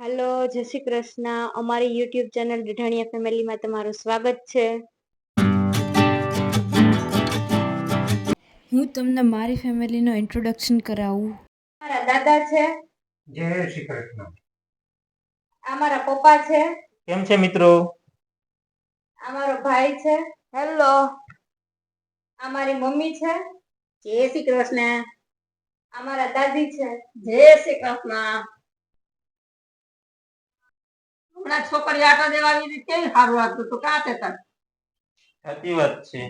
Hello, જય શ્રી કૃષ્ણ. અમારી YouTube channel ઢાઢણિયા ફેમિલીમાં તમારું સ્વાગત છે. હું તમને મારી ફેમિલીનો ઇન્ટ્રોડક્શન કરાવું. મારા દાદા છે. જય શ્રી કૃષ્ણ. આ મારા પપ્પા છે. કેમ છે મિત્રો? આ મારો ભાઈ છે. હેલો. આ મારી મમ્મી છે. જય શ્રી કૃષ્ણ. આ મારા દાદી છે. જય શ્રી કૃષ્ણ. હમણાં છોકરી આટો દેવા આવી કેવી સારું લાગતું હતું. કાં તે તક સાચી વાત છે.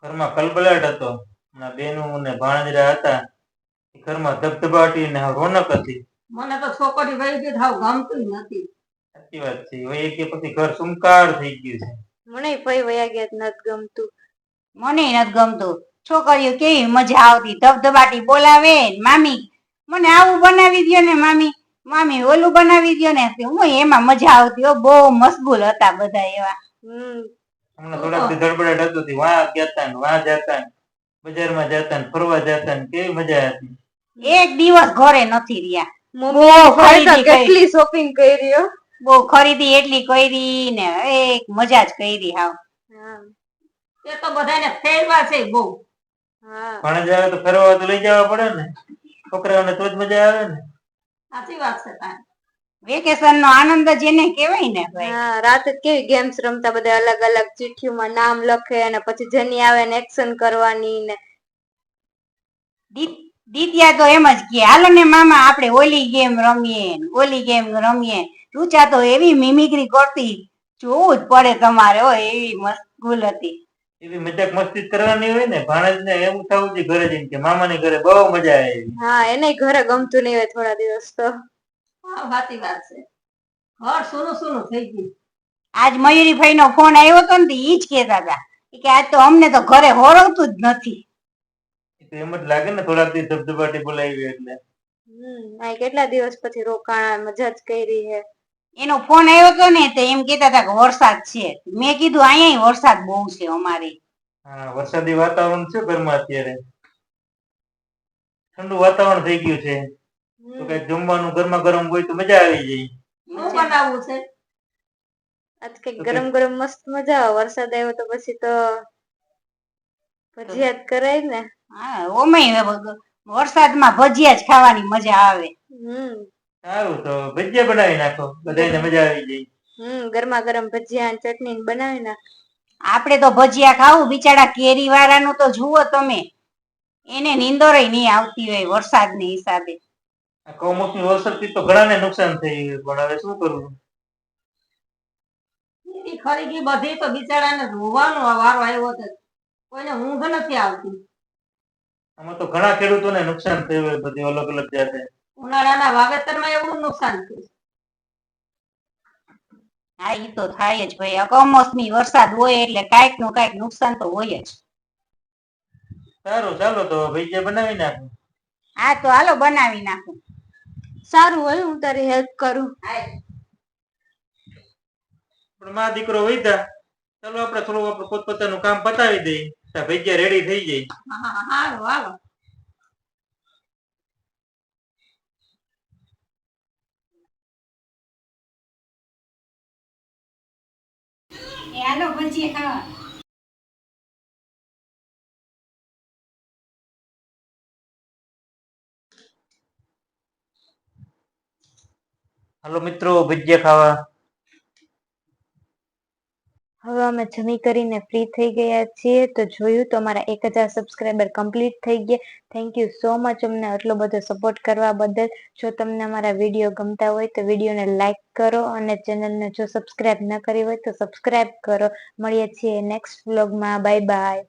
ઘરમાં કલબલાટ હતો. બેનું ને ભાણેજરા હતા. ઘરમાં ધબધબાટી ને રોનક હતી. મને તો છોકરી વહી ગઈ હાવ ગમતું નથી. સાચી વાત છે. વહી કે પછી ઘર સુમકાર થઈ ગયું છે. મને ભાઈ વયા ગયા નથી ગમતું. મને નથી ગમતું. છોકરીઓ કેવી મજા આવતી, ધબધબાટી બોલાવે. મામી મને આવું બનાવી દયો ને, મામી મામી ઓલું બનાવી દયો ને. હું એમાં મજા આવતી. બહુ મશગુલ હતા બધા એવા. હમણાં થોડાક દી ધડબડાટ હતું. વાં ગયા ને વાં જતા ને બજારમાં જતા ને ફરવા જતા ને કેવી મજા હતી. એક દિવસ ઘરે નથી રહ્યા. મમ્મી કેટલી શોપિંગ કરી. બહુ ખરીદી એટલી કરી ને એક મજા જ કરી હાવ. એ તો બધાને ફેરવા છે બહુ. ભાણેજા તો ફરવા તો લઈ જવા પડે ને, છોકરાઓને તો જ મજા આવે ને. સાચી વાત છે તારી. વેકેશન નો આનંદ જેને કહેવાય ને ભાઈ. હા, રાતે કેવી ગેમ્સ રમતા, બધા અલગ અલગ ચિઠ્ઠીઓમાં નામ લખે અને પછી જેની આવે ને એક્શન કરવાની ને. દીત્યા તો એમ જ કે હાલો ને મામા આપણે ઓલી ગેમ રમીએ, ઓલી ગેમ રમીએ. રૂચા તો એવી મિમિક્રી કરતી, જોવું જ પડે તમારે. એવી મસ્ત હતી. એવી મજાક મસ્તી કરવાની હોય ને, ભાણેજ ને એવું થવું જોઈએ ઘરે જઈને કે મામાની ઘરે બહુ મજા આવી. હા, એને ઘરે ગમતું નહીં હોય થોડા દિવસ તો. હા, સાચી વાત છે. ઘર સુનું સુનું થઈ ગયું. આજ મયુરીભાઈ નો ફોન આવ્યો હતો ને, ઈ જ કેતા હતા કે આજ તો અમને તો ઘરે હોરવતું જ નથી. એમ જ લાગે ને, થોડાક દિવસ ધબધબાટી બોલાવી એટલે. કેટલા દિવસ પછી રોકાણા, મજા જ કરી હે. એનો ફોન આવ્યો હતો ને, તો એમ કેતા હતા કે વરસાદ છે. મેં કીધું અહીંયા વરસાદ બહુ છે અમારે. હા, વરસાદી વાતાવરણ છે ઘરમાં અત્યારે. ઠંડુ વાતાવરણ થઈ ગયું છે. તો કઈક જમવાનું ગરમા ગરમ હોય તો મજા આવી જાય. શું બનાવવું છે? આજ કઈક ગરમ ગરમ મસ્ત મજા આવે. વરસાદ આવ્યો તો પછી તો ભજીયા જ કરાય ને. હા, ઓમેય વરસાદમાં ભજીયા જ ખાવાની મજા આવે. સારું, તો ભજીયા બનાવી નાખો, બધાને મજા આવી જાય. ગરમા ગરમ ભજીયા ચટણી બનાવી નાખ. આપણે તો ભજીયા ખાવું, બિચારા કેરી વાળાનું તો જુઓ તમે. એને નીંદોરે નહીં આવતી હોય વરસાદને હિસાબે. કમોસમી વરસાદથી તો ઘણાને નુકસાન થઈ ગયું, પણ હવે શું કરવું. ખરી બધી તો બિચારાને રોવાનો વારો આવ્યો હતો. કોઈને ઊંઘ નથી આવતી. આમાં તો ઘણા ખેડૂતોને નુકસાન થયું હોય, બધી અલગ અલગ જાતે. ઉનાળાના વાવેતરમાં એવું નુકસાન થયું. હા, ઈ તો થાય જ ભાઈ. કમોસમી વરસાદ હોય એટલે કાંઈક નું કાંઈક નુકસાન તો હોય જ. સારું, ચાલો તો ભજીયા બનાવી નાખો. હા, તો હાલો બનાવી નાખું. સારું હોય, હું તારી હેલ્પ કરું. પણ માં દીકરો વૈધા, ચાલો આપણે થોડું પોતપોતાનું કામ પતાવી દઈએ. ભજીયા રેડી થઈ જાય. હાલો હાલો. હાલો ભજીયા ખાવા. હાલો મિત્રો, ભજીયા ખાવા. હવે અમે જમી કરીને ફ્રી થઈ ગયા છીએ. તો જોયું તો અમારા 1000 સબસ્ક્રાઈબર કમ્પ્લીટ થઈ ગયા. થેન્ક યુ સો મચ અમને આટલો બધો સપોર્ટ કરવા બદલ. જો તમને અમારા વિડીયો ગમતા હોય તો વિડીયોને લાઈક કરો અને ચેનલને જો સબસ્ક્રાઈબ ન કરી હોય તો સબસ્ક્રાઈબ કરો. મળીએ છીએ નેક્સ્ટ વ્લોગમાં. Bye bye.